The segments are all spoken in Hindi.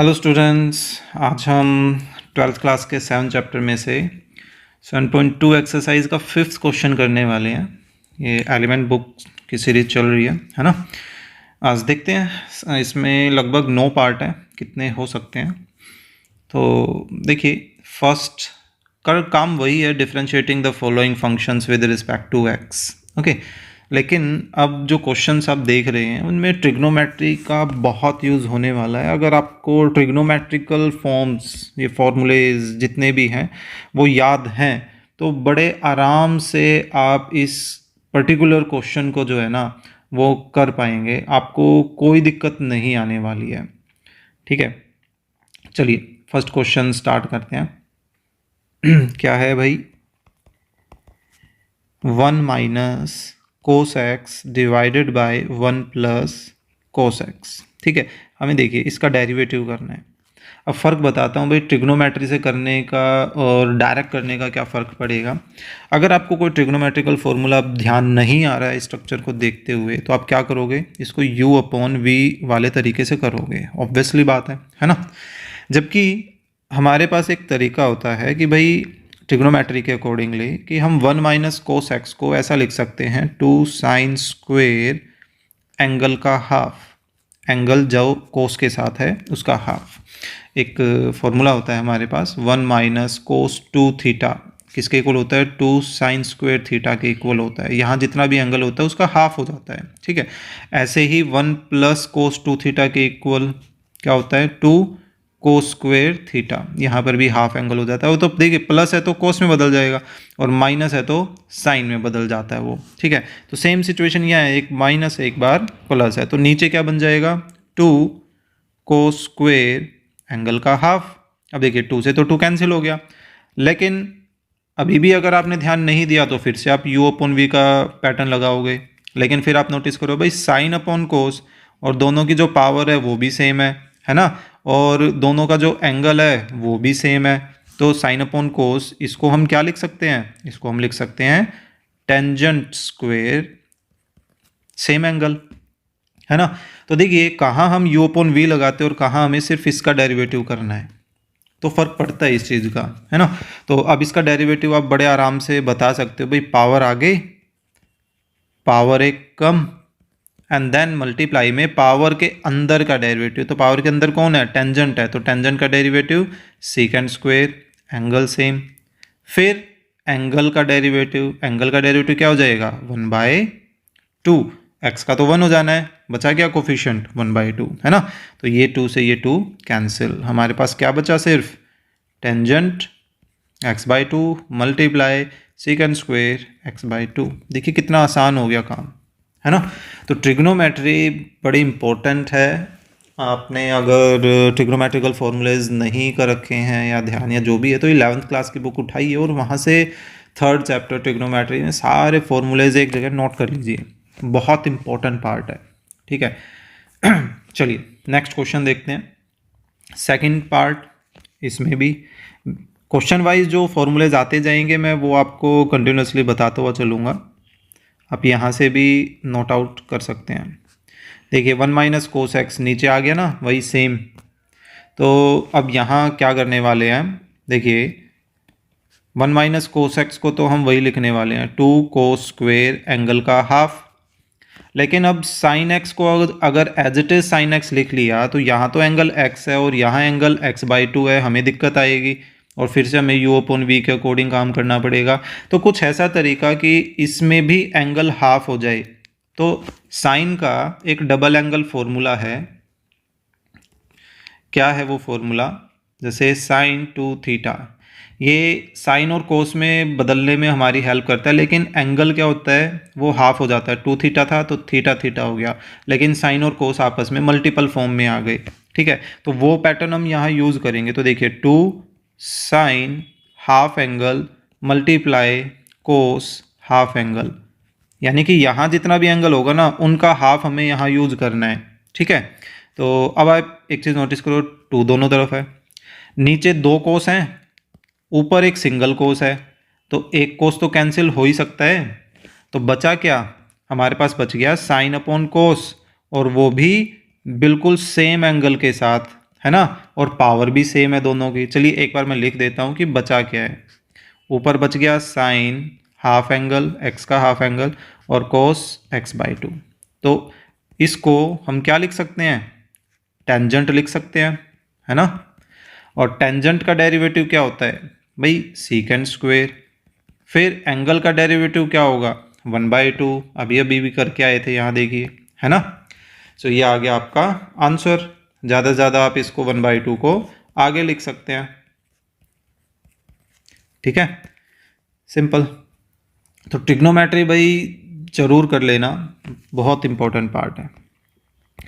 हेलो स्टूडेंट्स, आज हम 12th क्लास के 7 चैप्टर में से 7.2 एक्सरसाइज का 5th क्वेश्चन करने वाले हैं। ये एलिमेंट बुक की सीरीज चल रही है ना। आज देखते हैं, इसमें लगभग 9 पार्ट हैं, कितने हो सकते हैं। तो देखिए, फर्स्ट का काम वही है, differentiating the following functions with respect to x. Okay, लेकिन अब जो क्वेश्चंस आप देख रहे हैं उनमें ट्रिग्नोमेट्री का बहुत यूज़ होने वाला है। अगर आपको ट्रिग्नोमेट्रिकल फॉर्म्स, ये फॉर्मूलेज जितने भी हैं वो याद हैं तो बड़े आराम से आप इस पर्टिकुलर क्वेश्चन को जो है ना वो कर पाएंगे, आपको कोई दिक्कत नहीं आने वाली है। ठीक है, चलिए फर्स्ट क्वेश्चन स्टार्ट करते हैं। क्या है भाई? 1 minus cos x divided by 1 plus cos x. ठीक है, हमें देखिए इसका डेरिवेटिव करना है। अब फ़र्क बताता हूँ भाई, ट्रिग्नोमेट्री से करने का और डायरेक्ट करने का क्या फ़र्क पड़ेगा। अगर आपको कोई ट्रिग्नोमेट्रिकल फॉर्मूला ध्यान नहीं आ रहा है स्ट्रक्चर को देखते हुए, तो आप क्या करोगे, इसको u अपॉन वी वाले तरीके से करोगे, ऑब्वियसली बात है ना। जबकि हमारे पास एक तरीका होता है कि भाई ट्रिग्नोमेट्री के अकॉर्डिंगली कि हम 1 माइनस कोस एक्स को ऐसा लिख सकते हैं 2 साइन स्क्वेयर एंगल का हाफ, एंगल जो कोस के साथ है उसका हाफ। एक फॉर्मूला होता है हमारे पास, 1 माइनस कोस 2 थीटा किसके इक्वल होता है, 2 साइन स्क्वेयर थीटा के इक्वल होता है। यहाँ जितना भी एंगल होता है उसका हाफ हो जाता है। ठीक है, ऐसे ही 1 प्लस कोस 2 थीटा के इक्वल क्या होता है, 2 कोस स्क्वेयर थीटा, यहाँ पर भी हाफ एंगल हो जाता है। वो तो देखिए प्लस है तो कोस में बदल जाएगा और माइनस है तो साइन में बदल जाता है वो। ठीक है, तो सेम सिचुएशन यहाँ है, एक माइनस है एक बार प्लस है, तो नीचे क्या बन जाएगा, 2 कोस स्क्वेयर एंगल का हाफ। अब देखिए 2 से तो 2 कैंसिल हो गया, लेकिन अभी भी अगर आपने ध्यान नहीं दिया तो फिर से आप u अपॉन वी का पैटर्न लगाओगे। लेकिन फिर आप नोटिस करो भाई, साइन अपॉन कोस और दोनों की जो पावर है वो भी सेम है ना, और दोनों का जो एंगल है वो भी सेम है। तो साइन अपॉन कोस, इसको हम क्या लिख सकते हैं, इसको हम लिख सकते हैं टेंजेंट स्क्वेयर सेम एंगल, है ना। तो देखिए कहाँ हम u अपॉन वी लगाते हैं और कहाँ हमें सिर्फ इसका डेरिवेटिव करना है, तो फर्क पड़ता है इस चीज़ का, है ना। तो अब इसका डेरिवेटिव आप बड़े आराम से बता सकते हो भाई, पावर आगे पावर एक कम एंड देन मल्टीप्लाई में पावर के अंदर का डेरिवेटिव। तो पावर के अंदर कौन है, टेंजेंट है, तो टेंजेंट का derivative secant square angle same. फिर एंगल का डेरिवेटिव, एंगल का डेरिवेटिव क्या हो जाएगा, 1/2। एक्स का तो 1 हो जाना है, बचा क्या कोफिशिएंट 1/2, है ना। तो ये 2 से ये 2 कैंसिल, हमारे पास क्या बचा, सिर्फ tangent x/2 multiply secant square x/2। देखिए कितना आसान हो गया काम, है ना। तो ट्रिग्नोमेट्री बड़ी इंपॉर्टेंट है। आपने अगर ट्रिग्नोमेट्रिकल फॉर्मूलेज नहीं कर रखे हैं या ध्यान या जो भी है, तो 11th क्लास की बुक उठाइए और वहाँ से 3rd चैप्टर ट्रिग्नोमेट्री में सारे फॉर्मूलेज एक जगह नोट कर लीजिए, बहुत इंपॉर्टेंट पार्ट है। ठीक है, चलिए नेक्स्ट क्वेश्चन देखते हैं, सेकंड पार्ट। इसमें भी क्वेश्चन वाइज जो फॉर्मूलेज आते जाएंगे मैं वो आपको कंटिन्यूसली बताता हुआ चलूँगा, आप यहाँ से भी नोट आउट कर सकते हैं। देखिए 1 माइनस कोस एक्स नीचे आ गया ना, वही सेम। तो अब यहाँ क्या करने वाले हैं, देखिए 1 माइनस कोस एक्स को तो हम वही लिखने वाले हैं 2 कोस स्क्वेयर एंगल का हाफ। लेकिन अब साइन एक्स को अगर as it is sine x लिख लिया तो यहाँ तो एंगल एक्स है और यहाँ एंगल x/2 है, हमें दिक्कत आएगी और फिर से हमें u अपॉन वी के अकॉर्डिंग काम करना पड़ेगा। तो कुछ ऐसा तरीका कि इसमें भी एंगल हाफ हो जाए। तो साइन का एक डबल एंगल फॉर्मूला है, क्या है वो फॉर्मूला, जैसे साइन 2 थीटा, ये साइन और कोस में बदलने में हमारी हेल्प करता है, लेकिन एंगल क्या होता है वो हाफ हो जाता है। 2 थीटा था तो थीटा थीटा हो गया, लेकिन साइन और कोस आपस में मल्टीपल फॉर्म में आ गए। ठीक है, तो वो पैटर्न हम यहाँ यूज़ करेंगे। तो देखिए 2 sine half angle multiply cos half angle, यानी कि यहाँ जितना भी एंगल होगा ना उनका हाफ हमें यहाँ यूज़ करना है। ठीक है, तो अब आप एक चीज़ नोटिस करो, 2 दोनों तरफ है, नीचे 2 कोस हैं, ऊपर एक सिंगल कोस है, तो एक कोस तो कैंसिल हो ही सकता है। तो बचा क्या, हमारे पास बच गया साइन अपॉन कोस, और वो भी बिल्कुल सेम एंगल के साथ, है ना। और पावर भी सेम है दोनों की। चलिए एक बार मैं लिख देता हूँ कि बचा क्या है। ऊपर बच गया साइन हाफ एंगल, एक्स का हाफ एंगल, और कोस x/2। तो इसको हम क्या लिख सकते हैं, टेंजेंट लिख सकते हैं, है ना। और टेंजेंट का डेरिवेटिव क्या होता है भाई, सीकेंट स्क्वेयर। फिर एंगल का डेरिवेटिव क्या होगा, 1/2। अभी अभी भी करके आए थे यहाँ, देखिए, है ना। सो ये आ गया आपका आंसर। ज़्यादा से ज़्यादा आप इसको 1/2 को आगे लिख सकते हैं, ठीक है, सिंपल। तो ट्रिग्नोमेट्री भाई जरूर कर लेना, बहुत इंपॉर्टेंट पार्ट है,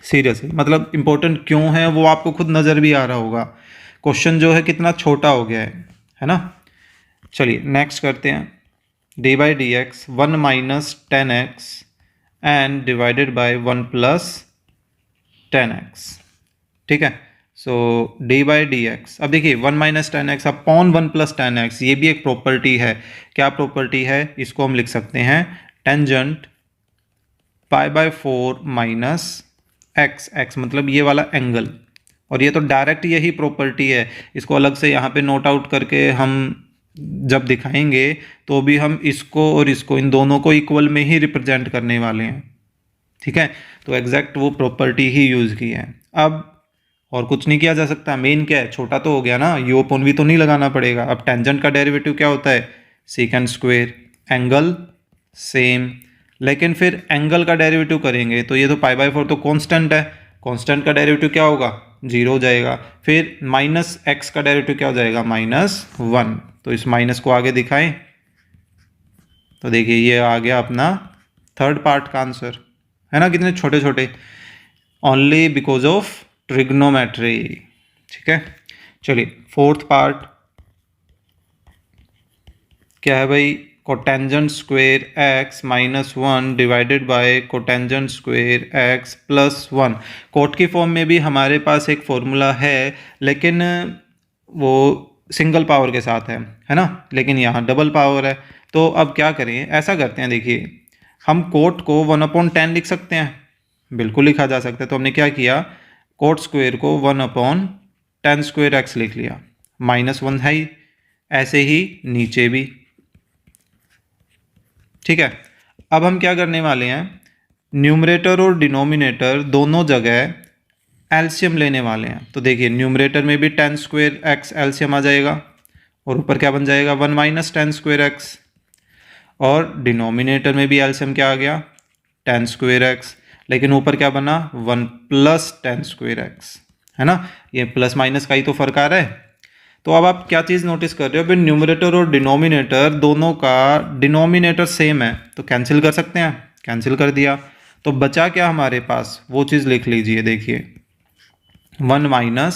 सीरियसली। मतलब इंपॉर्टेंट क्यों है वो आपको खुद नज़र भी आ रहा होगा, क्वेश्चन जो है कितना छोटा हो गया है ना। चलिए नेक्स्ट करते हैं। D by D x 1 minus 10x and divided by 1 plus 10x, ठीक है। सो डी बाई डी एक्स, अब देखिए 1 minus 10x upon 1 plus 10x, ये भी एक प्रॉपर्टी है। क्या प्रॉपर्टी है, इसको हम लिख सकते हैं टेंजेंट π/4 माइनस एक्स, एक्स मतलब ये वाला एंगल। और ये तो डायरेक्ट यही प्रॉपर्टी है, इसको अलग से यहाँ पे नोट आउट करके हम जब दिखाएंगे तो भी हम इसको और इसको, इन दोनों को इक्वल में ही रिप्रेजेंट करने वाले हैं, ठीक है। तो एग्जैक्ट वो प्रॉपर्टी ही यूज़ की है। अब और कुछ नहीं किया जा सकता, मेन क्या है, छोटा तो हो गया ना, यू अपॉन वी तो नहीं लगाना पड़ेगा। अब टेंजेंट का डेरिवेटिव क्या होता है, सीकेंट स्क्वेयर, एंगल सेम। लेकिन फिर एंगल का डेरिवेटिव करेंगे तो ये तो π/4 तो कांस्टेंट है, कांस्टेंट का डेरिवेटिव क्या होगा, 0 हो जाएगा। फिर माइनस एक्स का डेरिवेटिव क्या हो जाएगा, -1। तो इस माइनस को आगे दिखाएं तो देखिए ये आ गया अपना थर्ड पार्ट का आंसर, है ना। कितने छोटे छोटे, ओनली बिकॉज ऑफ ट्रिग्नोमेट्री, ठीक है। चलिए फोर्थ पार्ट क्या है भाई, cotangent square x minus 1 divided by cotangent square x plus 1। Cot की फॉर्म में भी हमारे पास एक फॉर्मूला है, लेकिन वो सिंगल पावर के साथ है ना, लेकिन यहाँ डबल पावर है। तो अब क्या करें, ऐसा करते हैं, देखिए हम कोट को 1/10 लिख सकते हैं, बिल्कुल लिखा जा सकता है। तो हमने क्या किया, कोट स्क्वेयर को 1/10 स्क्वेयर x लिख लिया, -1 है ही, ऐसे ही नीचे भी, ठीक है। अब हम क्या करने वाले हैं, न्यूमरेटर और डिनोमिनेटर दोनों जगह एलसीएम लेने वाले हैं। तो देखिए न्यूमरेटर में भी 10 स्क्वेयर एक्स एलसीएम आ जाएगा, और ऊपर क्या बन जाएगा, 1 माइनस 10 स्क्वेयर एक्स। और डिनोमिनेटर में भी एलसीएम क्या आ गया, 10 स्क्वेयर एक्स, लेकिन ऊपर क्या बना, 1 प्लस 10 स्क्वेयर एक्स, है ना। ये प्लस माइनस का ही तो फर्क आ रहा है। तो अब आप क्या चीज़ नोटिस कर रहे हो, फिर न्यूमरेटर और डिनोमिनेटर दोनों का डिनोमिनेटर सेम है, तो कैंसिल कर सकते हैं, कैंसिल कर दिया। तो बचा क्या हमारे पास, वो चीज़ लिख लीजिए, देखिए 1 minus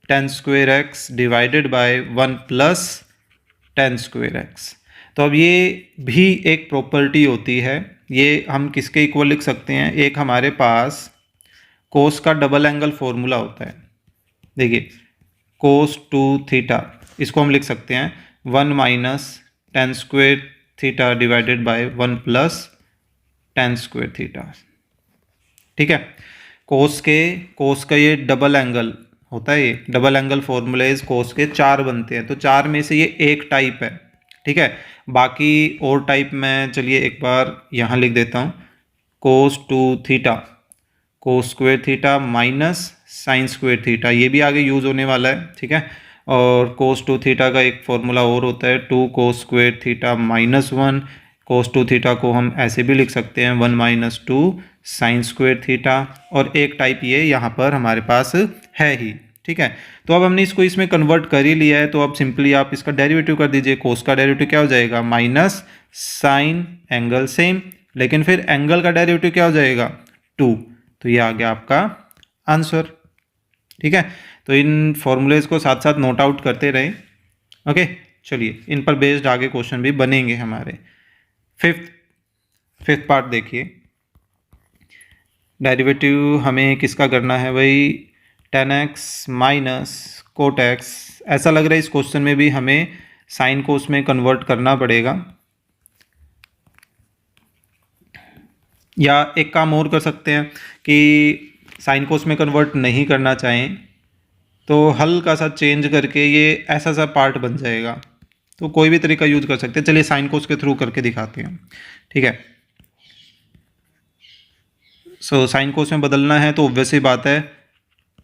10 square x divided by 1 plus 10 square x. तो अब ये भी एक प्रॉपर्टी होती है, ये हम किसके इक्वल लिख सकते हैं, एक हमारे पास कोस का डबल एंगल फॉर्मूला होता है, देखिए कोस 2 थीटा, इसको हम लिख सकते हैं 1 minus 10 square theta divided by 1 plus 10 square theta, ठीक है। कोस का ये डबल एंगल होता है, ये डबल एंगल फॉर्मूलेज कोस के 4 बनते हैं, तो 4 में से ये एक टाइप है, ठीक है। बाकी और टाइप में चलिए एक बार यहाँ लिख देता हूँ, कोस 2 theta cos square theta minus sine square theta, ये भी आगे यूज़ होने वाला है, ठीक है। और कोस 2 थीटा का एक फॉर्मूला और होता है 2 कोस स्क्वेयर थीटा -1। कोस 2 थीटा को हम ऐसे भी लिख सकते हैं 1 माइनस 2 साइन स्क्वेयर थीटा, और एक टाइप ये यहाँ पर हमारे पास है ही, ठीक है। तो अब हमने इसको इसमें कन्वर्ट कर ही लिया है, तो अब सिंपली आप इसका डेरिवेटिव कर दीजिए। कोस का डेरिवेटिव क्या हो जाएगा, माइनस साइन, एंगल सेम, लेकिन फिर एंगल का डेरिवेटिव क्या हो जाएगा, 2। तो ये आ गया आपका आंसर, ठीक है। तो इन फॉर्मूलेज को साथ साथ नोट आउट करते रहें, ओके। चलिए इन पर बेस्ड आगे क्वेश्चन भी बनेंगे हमारे। फिफ्थ पार्ट देखिए, डेरिवेटिव हमें किसका करना है भाई, 10x माइनस कोट एक्स। ऐसा लग रहा है इस क्वेश्चन में भी हमें साइन को उसमें कन्वर्ट करना पड़ेगा, या एक काम और कर सकते हैं कि साइन को उसमें कन्वर्ट नहीं करना चाहें तो हल्का सा चेंज करके ये ऐसा सा पार्ट बन जाएगा। तो कोई भी तरीका यूज कर सकते हैं। चलिए साइन कोस के थ्रू करके दिखाते हैं, ठीक है। सो साइन कोस में बदलना है तो ऑब्वियस ही बात है,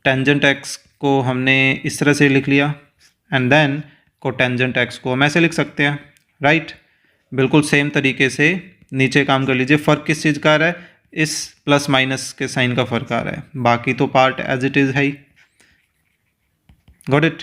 टेंजेंट एक्स को हमने इस तरह से लिख लिया एंड देन कोटेंजेंट एक्स को हम ऐसे लिख सकते हैं, राइट। बिल्कुल सेम तरीके से नीचे काम कर लीजिए। फ़र्क किस चीज़ का आ रहा है, इस प्लस माइनस के साइन का फ़र्क आ रहा है, बाकी तो पार्ट एज इट इज़ है ही। Got it.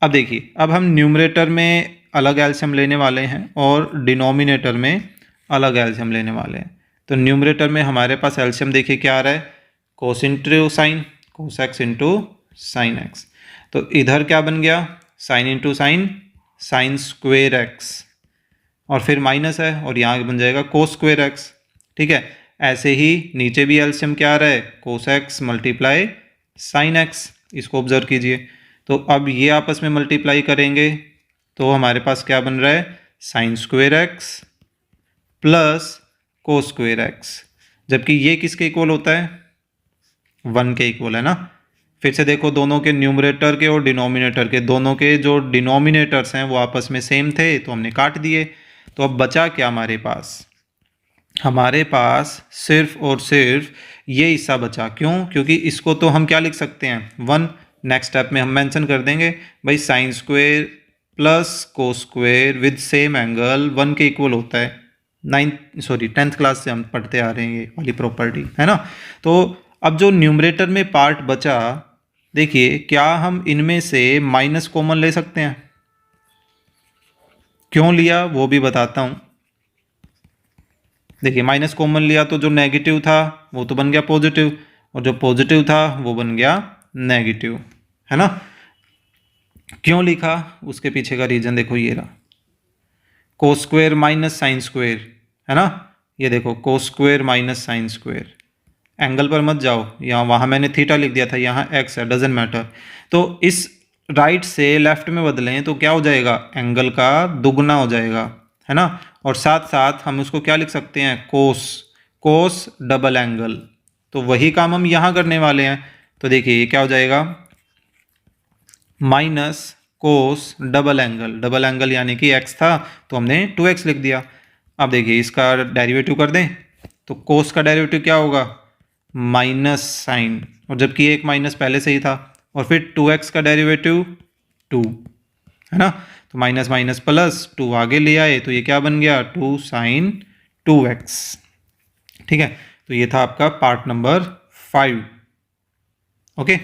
अब देखिए, अब हम न्यूमरेटर में अलग एल्शियम लेने वाले हैं और डिनोमिनेटर में अलग एल्शियम लेने वाले हैं। तो न्यूमरेटर में हमारे पास एल्शियम देखिए क्या आ रहा है, cos into sine, cos x into sine x. तो इधर क्या बन गया, sine into sine, sine square x, और फिर माइनस है और यहाँ बन जाएगा कोस स्क्वेयर एक्स, ठीक है। ऐसे ही नीचे भी एल्शियम क्या आ रहा है, cos x multiply sine x, इसको ऑब्जर्व कीजिए। तो अब ये आपस में मल्टीप्लाई करेंगे तो हमारे पास क्या बन रहा है, sign square x plus cos square x, जबकि ये किसके इक्वल होता है, 1 के इक्वल है ना। फिर से देखो, दोनों के न्यूमरेटर के और डिनोमिनेटर के, दोनों के जो डिनोमिनेटर्स हैं वो आपस में सेम थे तो हमने काट दिए। तो अब बचा क्या हमारे पास, हमारे पास सिर्फ और सिर्फ ये हिस्सा बचा। क्यों, क्योंकि इसको तो हम क्या लिख सकते हैं, 1। नेक्स्ट स्टेप में हम मेंशन कर देंगे भाई sine square plus cos square with same angle 1 के इक्वल होता है। 10th क्लास से हम पढ़ते आ रहे हैं ये वाली प्रॉपर्टी, है ना। तो अब जो न्यूमरेटर में पार्ट बचा, देखिए क्या हम इनमें से माइनस कॉमन ले सकते हैं, क्यों लिया वो भी बताता हूं। देखिए माइनस कॉमन लिया तो जो नेगेटिव था वो तो बन गया पॉजिटिव, और जो पॉजिटिव था वो बन गया नेगेटिव, है ना। क्यों लिखा, उसके पीछे का रीजन देखो, ये रहा, cos square minus sine square, है ना। ये देखो cos square minus sine square, angle पर मत जाओ, यहाँ वहाँ मैंने थीटा लिख दिया था, यहाँ एक्स है, डजेंट मैटर। तो इस राइट से लेफ्ट में बदलें तो क्या हो जाएगा, एंगल का दुगना हो जाएगा, है ना। और साथ साथ हम उसको क्या लिख सकते हैं, कोस, कोस डबल एंगल। तो वही काम हम यहाँ करने वाले हैं। तो देखिए ये क्या हो जाएगा, minus cos double angle, double angle यानी कि एक्स था तो हमने 2x लिख दिया। अब देखिए इसका डेरिवेटिव कर दें तो कोस का डेरिवेटिव क्या होगा, माइनस साइन, और जबकि एक माइनस पहले से ही था, और फिर 2x का डेरिवेटिव 2, है ना। तो माइनस माइनस प्लस 2 आगे ले आए तो ये क्या बन गया, 2 साइन 2x, ठीक है। तो ये था आपका पार्ट नंबर 5। ओके,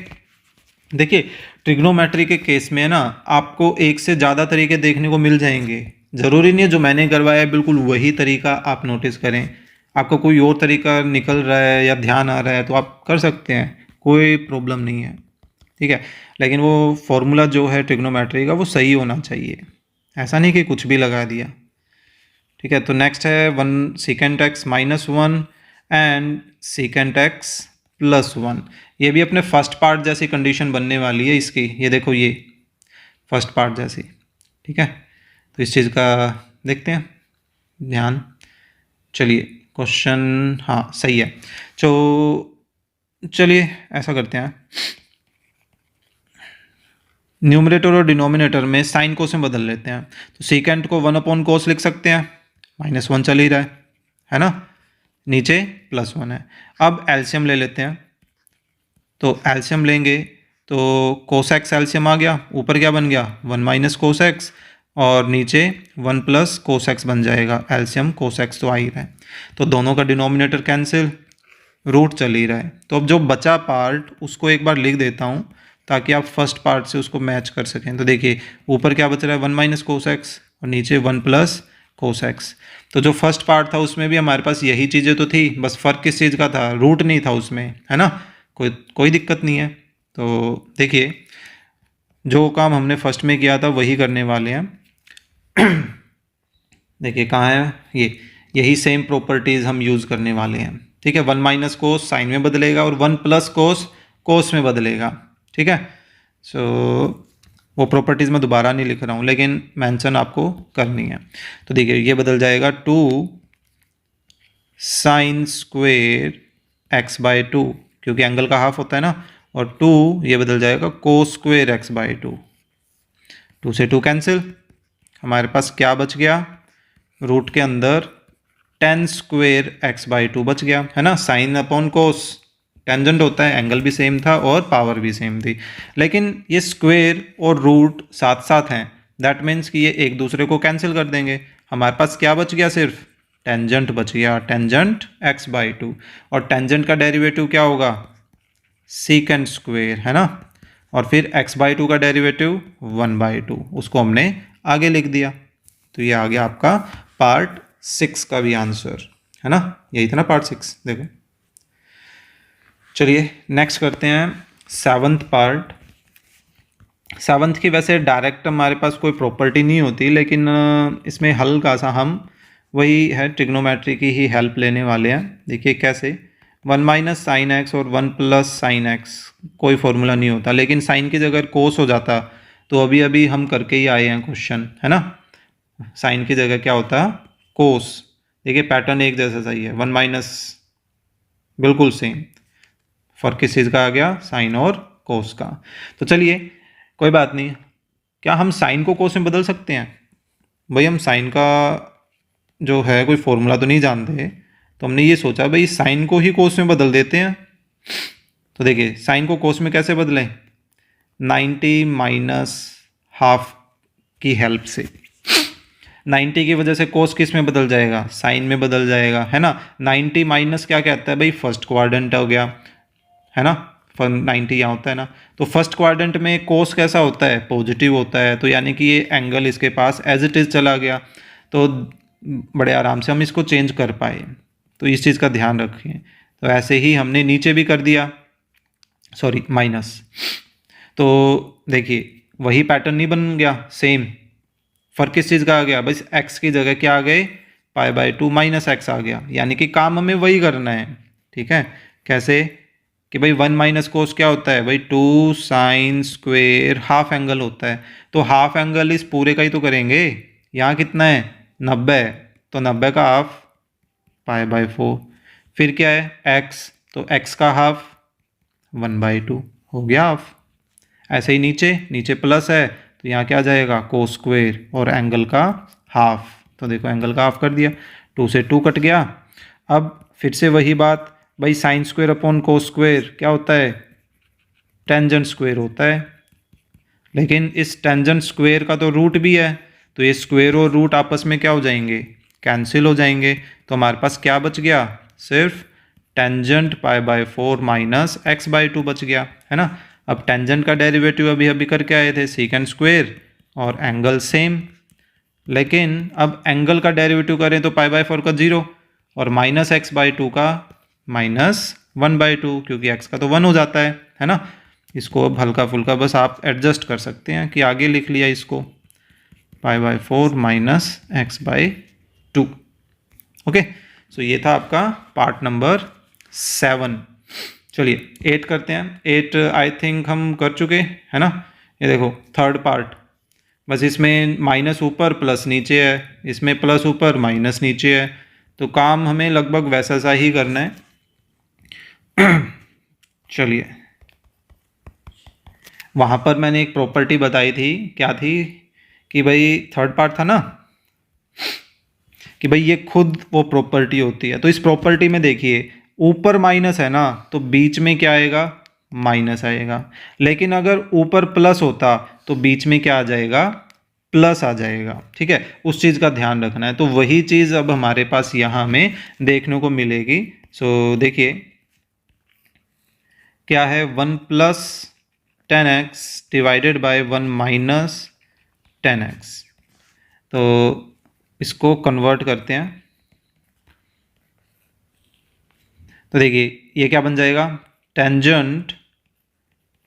देखिए ट्रिग्नोमेट्री के केस में ना आपको एक से ज़्यादा तरीके देखने को मिल जाएंगे। ज़रूरी नहीं है जो मैंने करवाया है बिल्कुल वही तरीका आप नोटिस करें। आपका कोई और तरीका निकल रहा है या ध्यान आ रहा है तो आप कर सकते हैं, कोई प्रॉब्लम नहीं है, ठीक है। लेकिन वो फॉर्मूला जो है ट्रिग्नोमेट्री का वो सही होना चाहिए, ऐसा नहीं कि कुछ भी लगा दिया, ठीक है। तो नेक्स्ट है 1 second x minus 1 and second x plus 1। ये भी अपने फर्स्ट पार्ट जैसी कंडीशन बनने वाली है इसकी, ये देखो ये फर्स्ट पार्ट जैसी, ठीक है। तो इस चीज़ का देखते हैं ध्यान। चलिए क्वेश्चन, हाँ सही है। तो चलिए ऐसा करते हैं, न्यूमरेटर और डिनोमिनेटर में साइन कोस में बदल लेते हैं। तो सेकेंड को 1/कोस लिख सकते हैं, -1 चल ही रहा है ना, नीचे +1 है। अब एल्शियम ले लेते हैं, तो एल्शियम लेंगे तो कोस एक्स एल्शियम आ गया, ऊपर क्या बन गया 1 - कोस एक्स, और नीचे 1 + कोस एक्स बन जाएगा, एल्शियम कोस एक्स तो आ ही रहा है। तो दोनों का डिनोमिनेटर कैंसिल, रूट चल ही रहा है। तो अब जो बचा पार्ट उसको एक बार लिख देता हूँ ताकि आप फर्स्ट पार्ट से उसको मैच कर सकें। तो देखिए ऊपर क्या बच रहा है 1 - कोस एक्स, और नीचे 1 + कोस एक्स। तो जो फर्स्ट पार्ट था उसमें भी हमारे पास यही चीज़ें तो थी, बस फ़र्क किस चीज़ का था, रूट नहीं था उसमें, है ना। कोई दिक्कत नहीं है। तो देखिए जो काम हमने फर्स्ट में किया था वही करने वाले हैं। देखिए कहाँ है ये, यही सेम प्रॉपर्टीज़ हम यूज़ करने वाले हैं, ठीक है। 1 - कोस साइन में बदलेगा और 1 + कोस कोस में बदलेगा, ठीक है। सो वो प्रॉपर्टीज़ मैं दोबारा नहीं लिख रहा हूँ लेकिन मेंशन आपको करनी है। तो देखिए ये बदल जाएगा 2 साइन स्क्वेयर x/2, क्योंकि एंगल का हाफ होता है ना, और 2 ये बदल जाएगा कोस स्क्वेयर एक्स बाई 2। 2 से 2 कैंसिल, हमारे पास क्या बच गया, रूट के अंदर टेन स्क्वेयर एक्स बाई 2 बच गया, है ना। साइन अपॉन कोस टेंजेंट होता है, एंगल भी सेम था और पावर भी सेम थी, लेकिन ये स्क्वेयर और रूट साथ साथ हैं, दैट मीन्स कि ये एक दूसरे को कैंसिल कर देंगे। हमारे पास क्या बच गया, सिर्फ टेंजेंट बच गया, टेंजेंट एक्स बाई 2। और टेंजेंट का डेरिवेटिव क्या होगा, सीकेंट स्क्वेयर, है ना। और फिर एक्स बाई 2 का डेरिवेटिव 1/2, उसको हमने आगे लिख दिया। तो ये आ गया आपका पार्ट 6 का भी आंसर, है ना। यही था ना पार्ट 6, देखो। चलिए नेक्स्ट करते हैं 7th पार्ट। 7th की वैसे डायरेक्ट हमारे पास कोई प्रॉपर्टी नहीं होती, लेकिन इसमें हल्का सा हम वही है ट्रिग्नोमेट्री की ही हेल्प लेने वाले हैं। देखिए कैसे, 1 माइनस साइन एक्स और 1 प्लस साइन एक्स, कोई फॉर्मूला नहीं होता, लेकिन साइन की जगह कोस हो जाता तो अभी अभी हम करके ही आए हैं क्वेश्चन, है ना। साइन की जगह क्या होता, कोस। देखिए पैटर्न एक जैसा सही है, 1 माइनस बिल्कुल सेम, फर्क किस चीज़ का आ गया, साइन और कोस का। तो चलिए कोई बात नहीं, क्या हम साइन को कोस में बदल सकते हैं। भाई हम साइन का जो है कोई फॉर्मूला तो नहीं जानते, तो हमने ये सोचा भाई साइन को ही कोस में बदल देते हैं। तो देखिए साइन को कोस में कैसे बदलें, 90 माइनस हाफ की हेल्प से। 90 की वजह से कोस किस में बदल जाएगा, साइन में बदल जाएगा, है ना। 90 माइनस क्या कहता है भाई, फर्स्ट क्वाड्रेंट हो गया, है ना। 90 यहाँ होता है ना, तो फर्स्ट क्वाड्रेंट में कोस कैसा होता है, पॉजिटिव होता है, तो यानी कि ये एंगल इसके पास एज इट इज़ चला गया, तो बड़े आराम से हम इसको चेंज कर पाए। तो इस चीज़ का ध्यान रखें। तो ऐसे ही हमने नीचे भी कर दिया, सॉरी माइनस। तो देखिए वही पैटर्न नहीं बन गया, सेम, फर्क किस चीज़ का आ गया, बस एक्स की जगह क्या आ गए, π/2 माइनस एक्स आ गया, यानी कि काम हमें वही करना है, ठीक है। कैसे कि भाई 1 माइनस कोस क्या होता है भाई, 2 साइन स्क्वेयर हाफ एंगल होता है, तो हाफ एंगल इस पूरे का ही तो करेंगे। यहाँ कितना है, 90 है, तो 90 का हाफ π/4। फिर क्या है x, तो x का हाफ 1/2 हो गया हाफ। ऐसे ही नीचे, नीचे प्लस है तो यहाँ क्या आ जाएगा, कोस स्क्वेयर और एंगल का हाफ, तो देखो एंगल का हाफ कर दिया, 2 से 2 कट गया। अब फिर से वही बात भाई, sine square upon cos square क्या होता है, टेंजेंट स्क्वेयर होता है, लेकिन इस टेंजेंट स्क्वेयर का तो रूट भी है, तो ये स्क्वेयर और रूट आपस में क्या हो जाएंगे, कैंसिल हो जाएंगे। तो हमारे पास क्या बच गया, सिर्फ टेंजेंट π/4 माइनस x/2 बच गया, है ना। अब टेंजेंट का डेरिवेटिव अभी अभी करके आए थे, सीकेंट स्क्वेयर और एंगल सेम, लेकिन अब एंगल का डेरिवेटिव करें तो π/4 का 0 और माइनस x/2 का -1/2, क्योंकि x का तो 1 हो जाता है ना। इसको अब हल्का फुल्का बस आप एडजस्ट कर सकते हैं कि आगे लिख लिया इसको, π/4 माइनस x/2। ओके, सो ये था आपका पार्ट नंबर 7। चलिए 8 करते हैं। 8 आई थिंक हम कर चुके हैं ना। ये देखो थर्ड पार्ट, बस इसमें माइनस ऊपर प्लस नीचे है, इसमें प्लस ऊपर माइनस नीचे है, तो काम हमें लगभग वैसा सा ही करना है। चलिए वहाँ पर मैंने एक प्रॉपर्टी बताई थी, क्या थी कि भाई थर्ड पार्ट था ना, कि भाई ये खुद वो प्रॉपर्टी होती है। तो इस प्रॉपर्टी में देखिए ऊपर माइनस है ना, तो बीच में क्या आएगा, माइनस आएगा, लेकिन अगर ऊपर प्लस होता तो बीच में क्या आ जाएगा, प्लस आ जाएगा, ठीक है। उस चीज़ का ध्यान रखना है। तो वही चीज़ अब हमारे पास यहाँ हमें देखने को मिलेगी। सो देखिए क्या है, 1 plus 10x divided by 1 minus 10x। तो इसको कन्वर्ट करते हैं, तो देखिए ये क्या बन जाएगा, टेंजेंट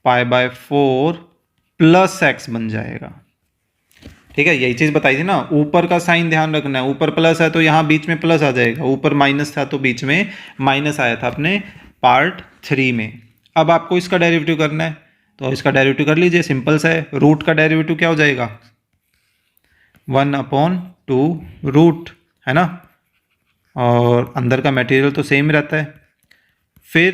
π/4 प्लस x बन जाएगा, ठीक है। यही चीज़ बताई थी ना, ऊपर का साइन ध्यान रखना है, ऊपर प्लस है तो यहाँ बीच में प्लस आ जाएगा, ऊपर माइनस था तो बीच में माइनस आया था अपने पार्ट 3 में। अब आपको इसका डेरिवेटिव करना है, तो इसका डेरिवेटिव कर लीजिए, सिंपल सा है। रूट का डेरिवेटिव क्या हो जाएगा, 1/2 रूट, है ना, और अंदर का मटेरियल तो सेम रहता है। फिर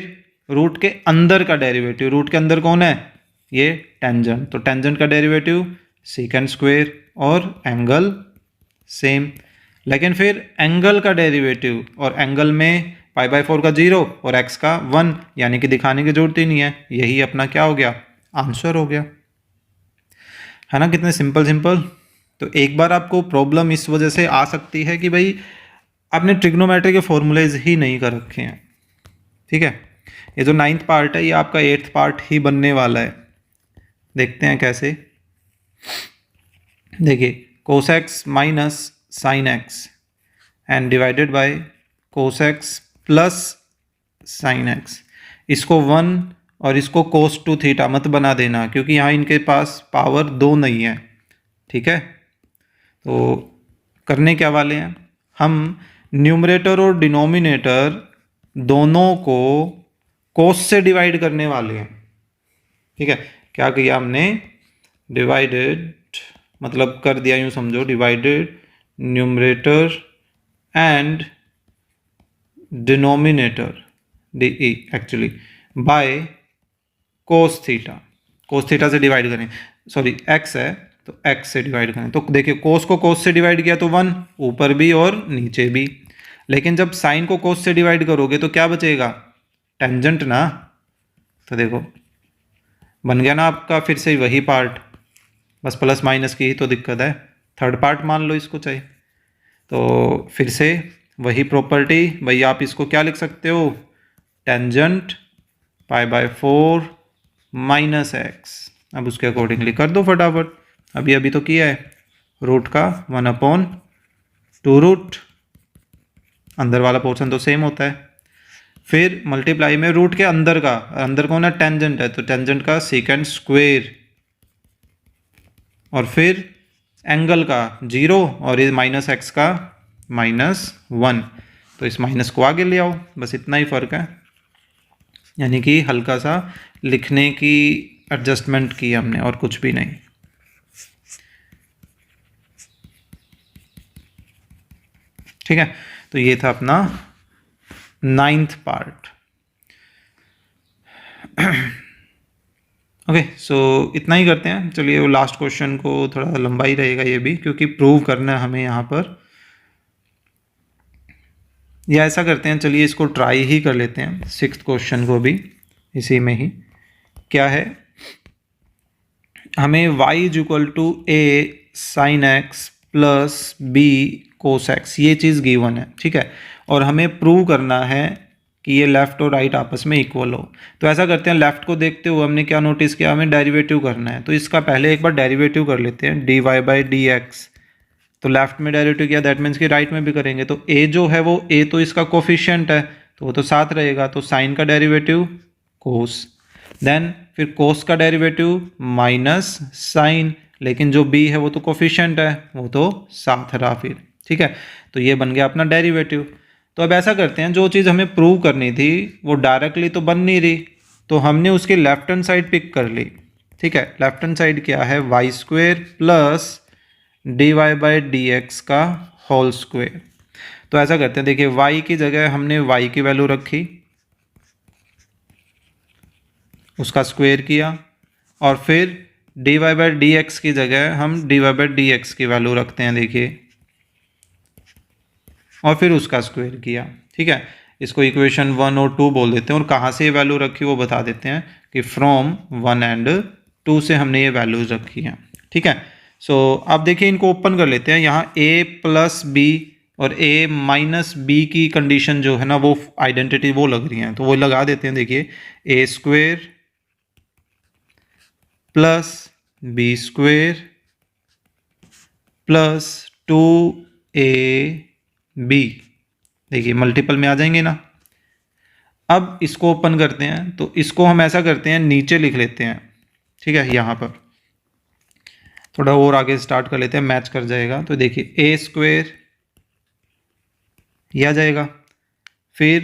रूट के अंदर का डेरिवेटिव, रूट के अंदर कौन है, ये टेंजेंट, तो टेंजेंट का डेरिवेटिव सीकेंट स्क्वायर और एंगल सेम। लेकिन फिर एंगल का डेरिवेटिव, और एंगल में π/4 का 0 और x का 1, यानी कि दिखाने की जरूरत ही नहीं है, यही अपना क्या हो गया, आंसर हो गया, है ना। कितने सिंपल सिंपल। तो एक बार आपको प्रॉब्लम इस वजह से आ सकती है कि भाई आपने ट्रिग्नोमेट्री के फॉर्मूलेज ही नहीं कर रखे हैं, ठीक है। ये जो 9th पार्ट है ये आपका 8th पार्ट ही बनने वाला है। देखते हैं कैसे। देखिए cos x minus sine x and divided by cos x plus sine x, इसको 1 और इसको cos 2 थीटा मत बना देना, क्योंकि यहाँ इनके पास पावर 2 नहीं है, ठीक है। तो करने क्या वाले हैं हम, न्यूमरेटर और डिनोमिनेटर दोनों को cos से डिवाइड करने वाले हैं, ठीक है। क्या किया हमने, डिवाइडेड, मतलब कर दिया यूं समझो, divided numerator and denominator D actually by cos theta, cos theta से डिवाइड करें, सॉरी एक्स है तो एक्स से डिवाइड करें। तो देखिए कोस को कोस से डिवाइड किया तो 1 ऊपर भी और नीचे भी, लेकिन जब साइन को कोस से डिवाइड करोगे तो क्या बचेगा, टेंजेंट ना। तो देखो बन गया ना आपका फिर से वही पार्ट, बस प्लस माइनस की ही तो दिक्कत है, थर्ड पार्ट मान लो इसको चाहे। तो फिर से वही प्रॉपर्टी, भाई आप इसको क्या लिख सकते हो, टेंजेंट π/4 माइनस एक्स। अब उसके अकॉर्डिंगली कर दो फटाफट, अभी अभी तो किया है, रूट का 1/2 अंदर वाला पोर्शन तो सेम होता है, फिर मल्टीप्लाई में रूट के अंदर का, अंदर कौन है, टेंजेंट है, तो टेंजेंट का सेकेंड स्क्वायर, और फिर एंगल का 0 और ये माइनस एक्स का -1, तो इस माइनस को आगे ले आओ, बस इतना ही फर्क है। यानी कि हल्का सा लिखने की एडजस्टमेंट की हमने, और कुछ भी नहीं। ठीक है, तो ये था अपना 9th पार्ट। ओके, सो इतना ही करते हैं। चलिए वो लास्ट क्वेश्चन को थोड़ा लंबा ही रहेगा ये भी, क्योंकि प्रूव करना है हमें यहाँ पर, या ऐसा करते हैं, चलिए इसको ट्राई ही कर लेते हैं, 6th क्वेश्चन को भी इसी में ही। क्या है, हमें y = a sin x plus b cos x, ये चीज़ गिवन है, ठीक है। और हमें प्रूव करना है कि ये लेफ्ट और राइट आपस में इक्वल हो। तो ऐसा करते हैं, लेफ्ट को देखते हुए हमने क्या नोटिस किया, हमें डेरिवेटिव करना है, तो इसका पहले एक बार डेरिवेटिव कर लेते हैं, dy/dx। तो लेफ्ट में डेरिवेटिव किया, दैट मीन्स कि राइट में भी करेंगे, तो a जो है वो a तो इसका कोफिशिएंट है, तो वो तो साथ रहेगा, तो साइन का डेरिवेटिव कोस, देन फिर कोस का डेरिवेटिव माइनस साइन, लेकिन जो b है वो तो कोफिशिएंट है, वो तो साथ रहा फिर, ठीक है। तो ये बन गया अपना डेरिवेटिव। तो अब ऐसा करते हैं, जो चीज़ हमें प्रूव करनी थी वो डायरेक्टली तो बन नहीं रही, तो हमने उसकी लेफ्ट हैंड साइड पिक कर ली, ठीक है। लेफ्ट हैंड साइड क्या है, y² प्लस dy/dx का होल स्क्वायर। तो ऐसा करते हैं, देखिए y की जगह हमने y की वैल्यू रखी, उसका स्क्वायर किया, और फिर dy/dx की जगह हम dy/dx की वैल्यू रखते हैं, देखिए, और फिर उसका स्क्वायर किया, ठीक है। इसको इक्वेशन 1 और 2 बोल देते हैं, और कहाँ से ये वैल्यू रखी वो बता देते हैं कि फ्रॉम 1 एंड 2 से हमने ये वैल्यूज रखी हैं, ठीक है। सो अब देखिए इनको ओपन कर लेते हैं, यहाँ a + b और a - b की कंडीशन जो है ना वो आइडेंटिटी वो लग रही है, तो वो लगा देते हैं। देखिए a² plus b² plus 2ab, देखिए मल्टीपल में आ जाएंगे ना। अब इसको ओपन करते हैं, तो इसको हम ऐसा करते हैं, नीचे लिख लेते हैं, ठीक है। यहाँ पर थोड़ा और आगे स्टार्ट कर लेते हैं, मैच कर जाएगा। तो देखिए a² यह आ जाएगा, फिर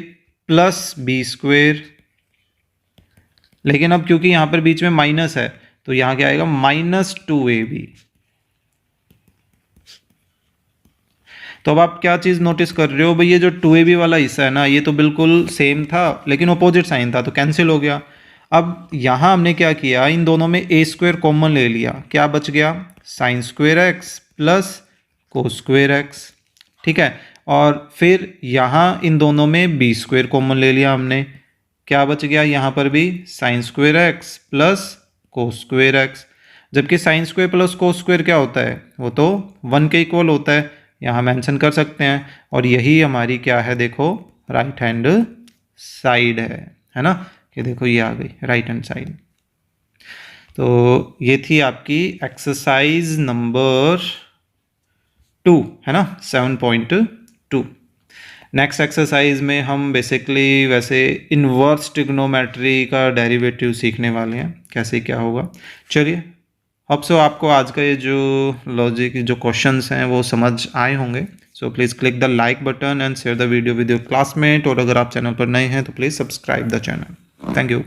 प्लस b², लेकिन अब क्योंकि यहाँ पर बीच में माइनस है तो यहाँ क्या आएगा, -2ab। तो अब आप क्या चीज़ नोटिस कर रहे हो भाई, ये जो 2ab वाला हिस्सा है ना, ये तो बिल्कुल सेम था लेकिन अपोजिट साइन था तो कैंसिल हो गया। अब यहाँ हमने क्या किया, इन दोनों में a स्क्वायर कॉमन ले लिया, क्या बच गया, sign square x plus cos square x, ठीक है। और फिर यहाँ इन दोनों में b स्क्वायर कॉमन ले लिया हमने, क्या बच गया यहाँ पर भी, sine square x plus cos square x. जबकि sine square plus cos square क्या होता है, वो तो 1 के इक्वल होता है, यहाँ मेंशन कर सकते हैं। और यही हमारी क्या है, देखो राइट हैंड साइड है ना, कि देखो ये आ गई राइट हैंड साइड। तो ये थी आपकी एक्सरसाइज नंबर 2, है ना, 7.2। नेक्स्ट एक्सरसाइज में हम बेसिकली वैसे इन्वर्स ट्रिग्नोमेट्री का डेरिवेटिव सीखने वाले हैं, कैसे क्या होगा। चलिए, होप सो आपको आज का ये जो लॉजिक जो क्वेश्चंस हैं वो समझ आए होंगे। So please click the like button and share the video with your classmate, और अगर आप चैनल पर नए हैं तो please subscribe the channel. Thank you.